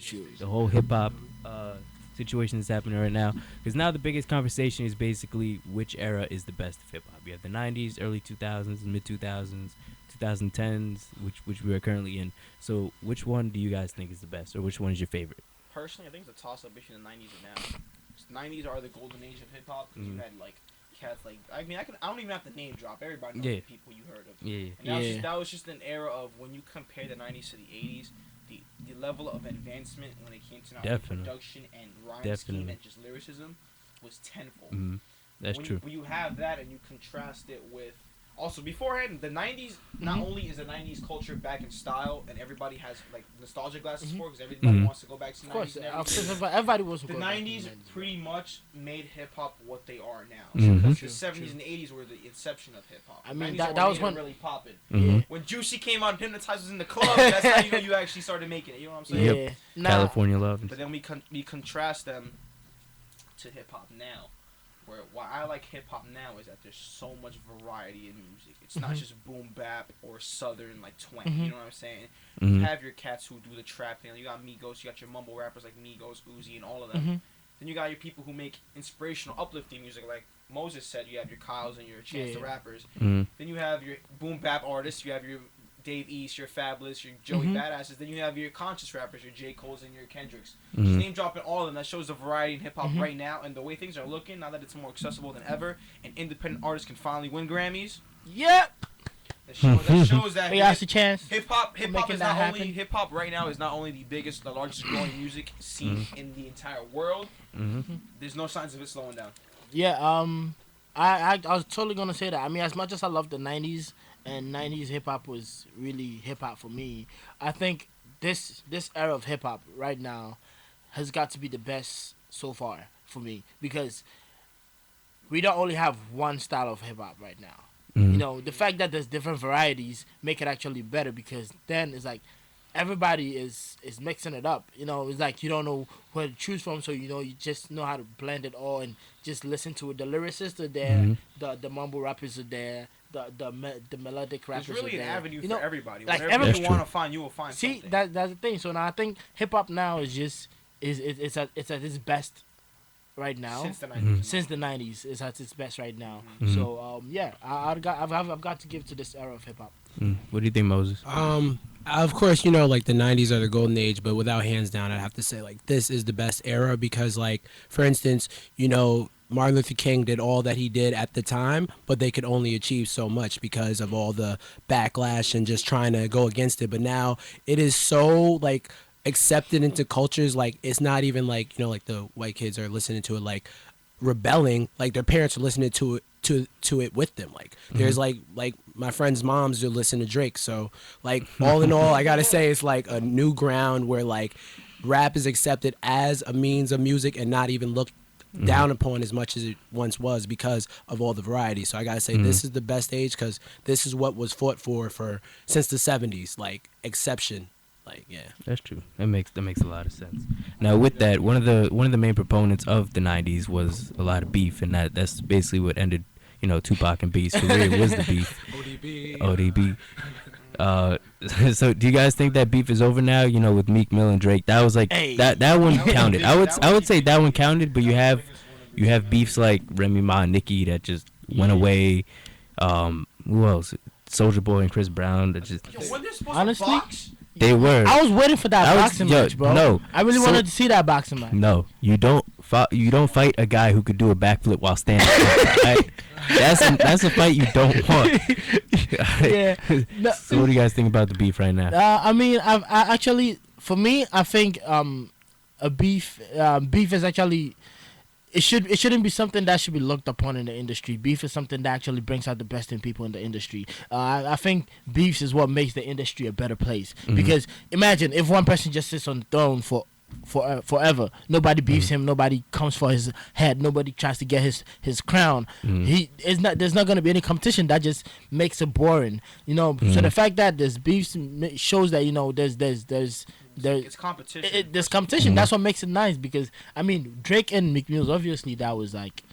Shoes. the whole hip hop situation that's happening right now. Because now the biggest conversation is basically which era is the best of hip hop. You have the '90s, early 2000s, mid 2000s, 2010s, which we are currently in. So which one do you guys think is the best, or which one is your favorite? Personally, I think it's a toss-up between the '90s and now. 'Nineties are the golden age of hip hop because you had like cats like I don't even have to name drop. Everybody knows the people you heard of. Yeah, And that was just an era of when you compare the '90s to the '80s, the level of advancement when it came to not only production and rhyme scheme and just lyricism was tenfold. That's true. When you have that and you contrast it with also beforehand, the '90s not only is the '90s culture back in style and everybody has like nostalgia glasses for because everybody wants to go back to the '90s. Of course, everybody wants to the go '90s back to the pretty much made hip hop what they are now. Because the '70s and '80s were the inception of hip hop. I mean, that was when really popping. When Juicy came out and Hypnotized was in the club, that's how you know you actually started making it. You know what I'm saying? Yep. California Love. But then we contrast them to hip hop now. Where why I like hip hop now is that there's so much variety in music. It's not just boom bap or southern like twang. You know what I'm saying? You have your cats who do the trap thing. You got Migos. You got your mumble rappers like Migos, Uzi, and all of them. Then you got your people who make inspirational, uplifting music like Moses said. You have your Kyles and your Chance the Rappers. Then you have your boom bap artists. You have your Dave East, your Fabulous, your Joey Badasses. Then you have your conscious rappers, your J. Cole's and your Kendricks. Just name dropping all of them. That shows the variety in hip hop right now and the way things are looking now that it's more accessible than ever. And independent artists can finally win Grammys. Yep. That shows that hip hop is not only hip hop right now is not only the largest growing music scene in the entire world. There's no signs of it slowing down. Yeah. I was totally gonna say that. I mean, as much as I love the '90s. And '90s hip hop was really hip hop for me. I think this era of hip hop right now has got to be the best so far for me because we don't only have one style of hip hop right now. You know, the fact that there's different varieties make it actually better because then it's like everybody is mixing it up. You know, it's like you don't know where to choose from, so you know you just know how to blend it all and just listen to it. The lyricists are there, the mumble rappers are there. The melodic rappers. There's really an avenue for everybody. Like whatever you want to find, you will find. See, something. that's the thing. So now I think hip hop now is just it's at its best right now. Since the '90s, it's at its best right now. So yeah, I've got to give to this era of hip hop. What do you think, Moses? Of course, you know, like the '90s are the golden age, but without hands down, I'd have to say like this is the best era because, like, for instance, you know, Martin Luther King did all that he did at the time, but they could only achieve so much because of all the backlash and just trying to go against it. But now it is so like accepted into cultures, like it's not even like, you know, like the white kids are listening to it like rebelling, like their parents are listening to it with them. Like there's like my friends' moms are listening to Drake. So like all in all, I gotta say it's like a new ground where like rap is accepted as a means of music and not even looked down upon as much as it once was because of all the variety. So I gotta say this is the best age because this is what was fought for since the '70s, like exception. Like yeah, that's true. That makes a lot of sense. Now with that, one of the main proponents of the '90s was a lot of beef, and that's basically what ended, you know, Tupac and Big's career was the beef. ODB. So do you guys think that beef is over now? You know, with Meek Mill and Drake, that was like that one counted. I would say that one counted, but you have beefs like Remy Ma and Nicki that just went away. Who else? Soulja Boy and Chris Brown that just honestly. They were. I was waiting for that boxing match, bro. No, I really wanted to see that boxing match. No, you don't fight a guy who could do a backflip while standing. Right? That's a fight you don't want. Yeah. So what do you guys think about the beef right now? I mean, I actually, for me, I think a beef is actually. It shouldn't be something that should be looked upon in the industry. Beef is something that actually brings out the best in people in the industry. I think beefs is what makes the industry a better place. Because imagine if one person just sits on the throne forever, nobody beefs him, nobody comes for his head, nobody tries to get his crown. There's not going to be any competition. That just makes it boring, you know. So the fact that there's beefs shows that, you know, there's it's competition. There's competition. That's what makes it nice. Because I mean, Drake and Meek Mills, obviously that was like,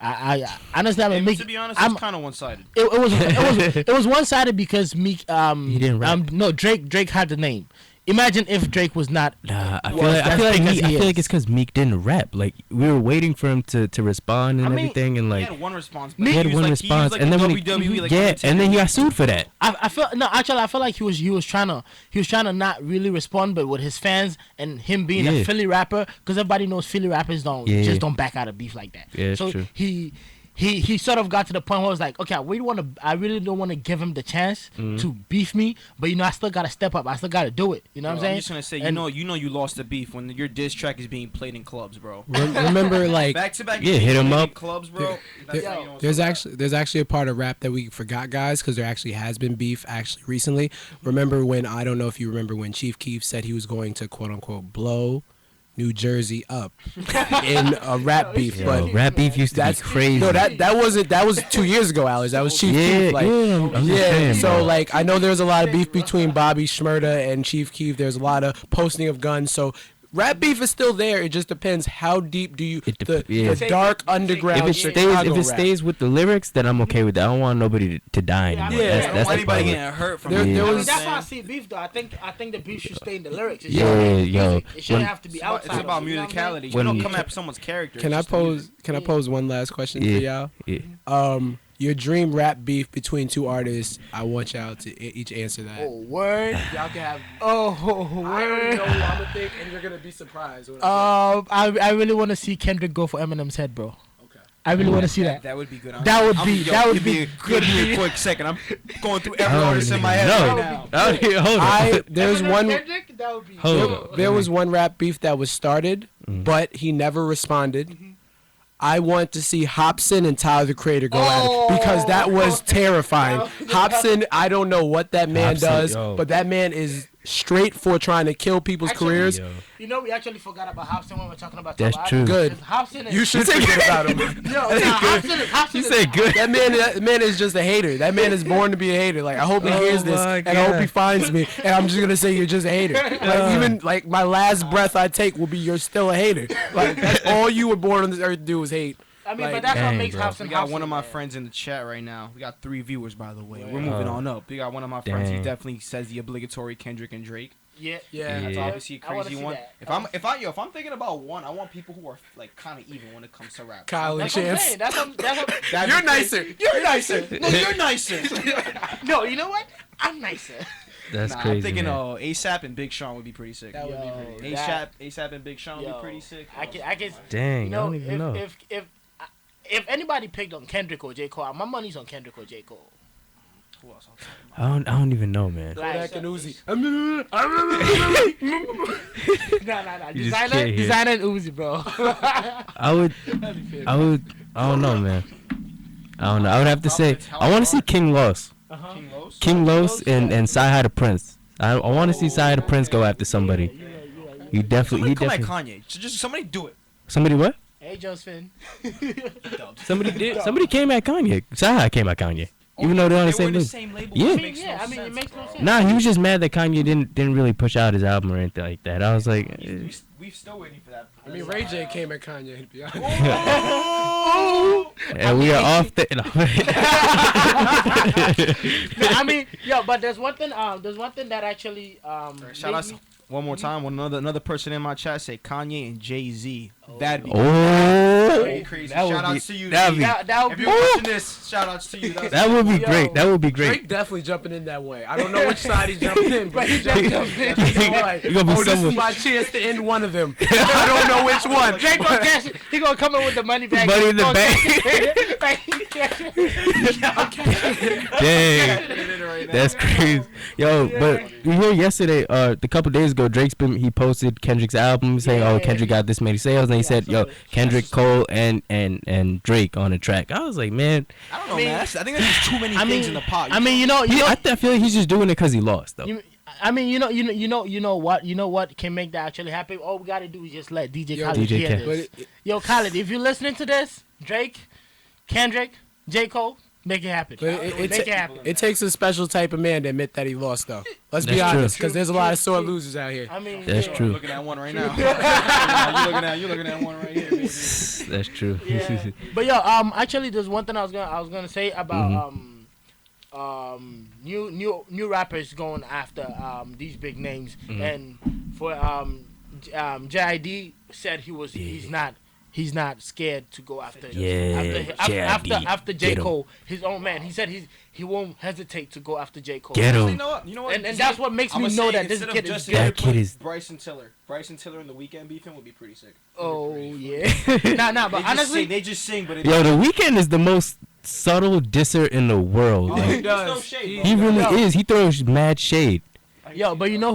I understand. To be honest, it's kind of one-sided. It was one-sided because Meek he didn't rap. No, Drake had the name. Imagine if Drake was not. Nah, I feel was like as big as he is. it's because Meek didn't rap. Like we were waiting for him to respond and I mean, everything, and He like had one response. Me- he had was one like, response, he and was then like when WWE, he, like, yeah, Undertaker. and then he got sued for that. I feel no. Actually, I feel like he was trying to not really respond, but with his fans and him being Yeah. a Philly rapper, because everybody knows Philly rappers Yeah. just don't back out of beef like that. Yeah, it's so true. he sort of got to the point where I was like, okay, I really don't want to give him the chance to beef me, but I still gotta step up. I still gotta do it. You know what I'm saying? I'm just gonna say, And- you lost the beef when your diss track is being played in clubs, bro. Remember, like, Back to back. Yeah, hit 'em up. Clubs, bro. That's how you know there's what's up. there's actually a part of rap that we forgot, guys, because there actually has been beef actually recently. Remember when, I don't know if you remember when Chief Keef said he was going to quote unquote blow New Jersey up in a rap beef, Yo, but rap beef used to be that's crazy. No, that was 2 years ago, Alex. That was Chief yeah, Keef. Like, yeah, I'm just saying, so bro. like I know there's a lot of beef between Bobby Shmurda and Chief Keef. There's a lot of posting of guns. So rap beef is still there. It just depends how deep do you yeah. the dark underground if Chicago it rap. stays with the lyrics, then I'm okay with that. I don't want nobody to die Yeah, I anymore. mean, I That's, don't that's want the anybody problem. getting hurt from There- it. there I mean, was- that's why I see beef though. I think the beef should stay in the lyrics. It Yeah, shouldn't have to be yo, music. It shouldn't when- have to be It's outside. about of it, you know what I'm musicality. You When- don't come at someone's character. Can it's I just the music. pose? Can I pose one last question Yeah. for y'all? Yeah. Your dream rap beef between two artists. I want y'all to each answer that. saying? Oh word! Y'all can have. Oh I already word! know who I'm gonna think, and you're gonna be surprised. When I I really want to see Kendrick go for Eminem's head, bro. Okay. I really want to see that. That would be good. That would be- that would give me be a- good. Give me a quick second. I'm going through I every don't artist in my head even right know. now. Hold on. there's Eminem, one. Kendrick, that would be. Hold dope. on. There was one rap beef that was started, but he never responded. I want to see Hobson and Tyler the Creator go at it because that was terrifying. Hobson, I don't know what that man Hobson, does, yo. but that man is straight for trying to kill people's Actually, careers. Yo. You know, we actually forgot about Hobson when we're talking about. That's Tyler true. Adams. Good. 'Cause Hobson is, You should forget about him. Hobson You is said good. That man is just a hater. That man is born to be a hater. Like I hope he Oh hears this, my and I hope he God. finds me, and I'm just gonna say you're just a hater. Like even like my last breath I take will be you're still a hater. Like that's all you were born on this earth to do is hate. I mean, Like, but that's what dang, makes bro. Hobson. We got Hobson, one of my man. friends in the chat right now. We got 3 viewers, by the way. We're Yeah. moving Oh. on up. We got one of my friends. He Dang. definitely says the obligatory Kendrick and Drake. Yeah, Yeah. That's Yeah. obviously a I wanna crazy see one. that. If I'm thinking about one, I want people who are like kind of even when it comes to rap. Kyle and That's what I'm Chance. saying. That's what. That'd You're be crazy. nicer. You're nicer. No, you're nicer. No, you know what? I'm nicer. That's Nah, crazy. I'm thinking man. ASAP and Big Sean would be pretty sick. That would be Yo, pretty. ASAP and Big Sean would Yo, be pretty sick. I can. Dang, You know, I don't even know. if anybody picked on Kendrick or J Cole, my money's on Kendrick or J Cole. Who else? I don't even know, man. Kodak and Uzi. Nah. You just can't hear. Designer and Uzi, bro. I would. I don't know, man. I don't know. I would have to say. I want to see King Los. King Los? King Los and Sci-Hi the Prince. I want to see Sci-Hi the Prince go after somebody. He definitely. Somebody come at Kanye. Just somebody do it. Somebody what? Hey, Josephine. Somebody did. Somebody came at Kanye. Sci-Hi came at Kanye. Even though they're on the They were same the label. same label. Yeah. It I mean, makes yeah, no I mean, it sense, makes no bro. sense. Nah, he was just mad that Kanye didn't really push out his album or anything like that. I was like, We still waiting for that. I mean, Ray J came at Kanye. To be honest. and we are off the. No, I mean, yo, but there's one thing. There's one thing that actually Shout made out me- one more time. Another person in my chat say Kanye and Jay-Z. That'd be Oh, crazy. that would Shout be- outs to you. that'd G. be- that would If be. you're watching this, shout outs to you. that would be Yo. great. That would be Drake great. definitely jumping in that way. I don't know which side he's jumping in, but he's Drake jumping in. jumping in. Like, You gonna be oh, this someone- is my chance to end one of them. I don't know which one. Drake gonna cash it. He gonna come in with the money back. Money in the Dang, that's crazy. Yo, but we heard yesterday, the couple days ago, he posted Kendrick's album saying, Yeah. "Oh, Kendrick got this many sales," and he said, "Yo, Kendrick, Cole, and Drake on the track." I was like, man, I don't know, I mean- man. I think there's just too many things in the pot. I mean, you know, I feel like he's just doing it because he lost, though. I mean, you know what can make that actually happen? All we gotta do is just let DJ Yo, Khaled DJ hear Khaled. this. But it- Yo, Khaled, if you're listening to this, Drake, Kendrick, J Cole, make it happen. But it, Make it happen. it takes a special type of man to admit that he lost, though. Let's be That's true. honest, because there's a lot of sore losers out here. I mean, That's yeah. true. You're looking at one right now. you're looking at one right here. Baby. That's true. Yeah. But yo, actually, there's one thing I was gonna say about new rappers going after these big names, and for JID said he's not scared to go after after J. Cole, his own man. He said he won't hesitate to go after J. Cole. Get him. You know what? And that's what makes me know that this kid is good. That kid is. Bryson Tiller and the Weeknd beefing would be pretty sick. Oh yeah. Nah, but They just honestly, sing, they just sing, but Yo, The Weeknd is the most subtle disser in the world. Oh, Like, he does. No shade, bro. he really is. He throws mad shade. yo, but you know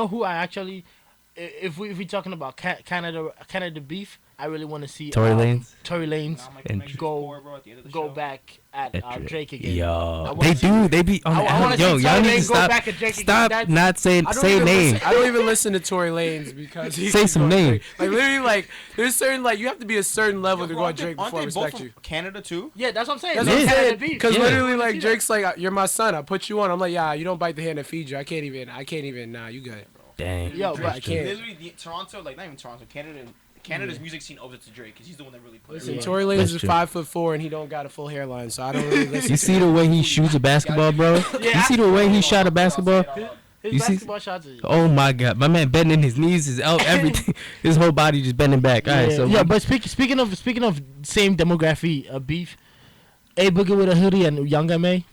who I actually, if we talking about Canada beef, I really want to see Tory Lanez? Tory Lanez And go back at Drake again. Yo, they be on I wanna the yo, see y'all Tory need to Lanez go stop. back at Drake Stop again. not saying I don't say even name. listen- I don't even listen to Tory Lanez because he Say keeps some going name. Drake. Like literally, like there's certain like you have to be a certain level to go at Drake Aren't before I they both respect from you. Canada too? Yeah, that's what I'm saying. That's They're what I'm Canada saying. beef. Because Yeah. literally, like See Drake's like, "You're my son. I put you on." I'm like, "Yeah, you don't bite the hand that feeds you. I can't even. Nah, you good." Dang. Yo, but I can't. Literally, Toronto, like not even Toronto, Canada's music scene owes it to Drake because he's the one that really plays. Listen, Yeah. Tory Lanez That's is true. 5'4" and he don't got a full hairline, so I don't really listen. You see the way he shoots a basketball, bro? You see the way he shot a basketball? His You see- basketball shots is. Oh my god, my man bending his knees, his elbow, everything, his whole body just bending back. All right, so yeah, but speaking of same demography beef, A Boogie with a hoodie and Young M.A.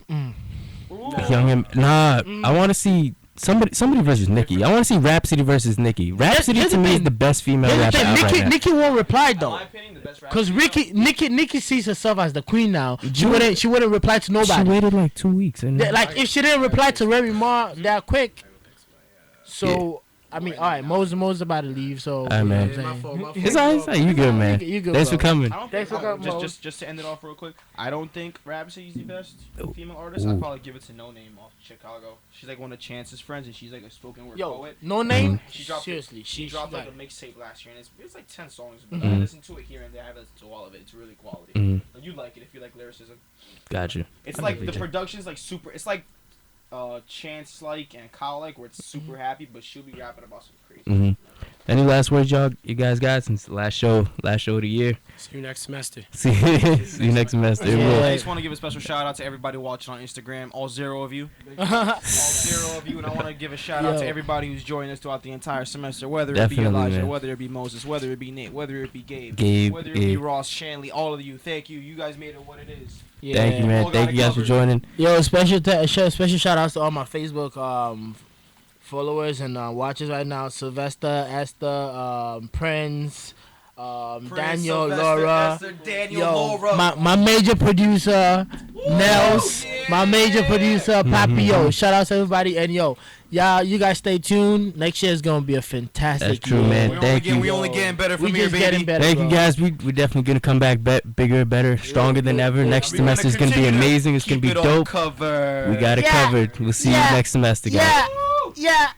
Young M. Nah, I want to see somebody versus Nicki. I want to see Rhapsody versus Nicki. Rhapsody here's to the me is thing. the best female Here's the rapper thing, out right now. Nicki won't reply In though, my opinion, the best rapper. cause Nicki sees herself as the queen now. She Yeah. wouldn't reply to She nobody. waited like 2 weeks, and Like if she didn't reply to Remy Ma that quick, so I mean, all right, Mo's about to leave, so All right, man. you know what I'm saying? My fault. it's all right. You good, man? You good, Thanks bro. for coming. I don't Thanks think, for coming, Mo. just to end it off real quick. I don't think Rhapsody's the best female artist. Ooh. I'd probably give it to No Name off Chicago. She's like one of Chance's friends, and she's like a spoken word Yo, poet. no name. She dropped Seriously, She dropped like got a mixtape last year, and it's like 10 songs. But Mhm. I listened to it here and there. I haven't listened to all of it. It's really quality. Mhm. You like it if you like lyricism. Gotcha. It's I like believe the you. production's like super. It's like Chance like and Kyle like, where it's super happy, but she'll be rapping about some crazy. hmm Any last words, you guys got since the last show of the year? See you next semester. See you next semester. Yeah. Well, I just want to give a special shout out to everybody watching on Instagram, all 0 of you. All 0 of you, and I want to give a shout out to Yo. everybody who's joined us throughout the entire semester, whether it Definitely, be Elijah, man. whether it be Moses, whether it be Nate, whether it be Gabe, Gabe, whether it be Gabe. Ross, Shanley, all of you. Thank you. You guys made it what it is. Thank you, man. All Thank got you it guys for covered. joining. Yo, special shout outs to all my Facebook followers and watchers right now. Sylvester, Esther, Prince, Daniel, Laura. Daniel, Yo, Laura. my major producer, Nels, my major producer, Papi. Yo, shout out to everybody. And yo, y'all, you guys stay tuned. Next year is going to be a fantastic That's true, year. man. Thank you. We only getting better We from here, just getting baby. better. Thank you bro. guys. We're definitely gonna come back bigger, better, stronger than ever. Next We wanna semester is gonna be continue to amazing. It's gonna keep be it on dope. cover. We got it Yeah. covered. We'll see Yeah. you next semester, guys. Yeah, yeah.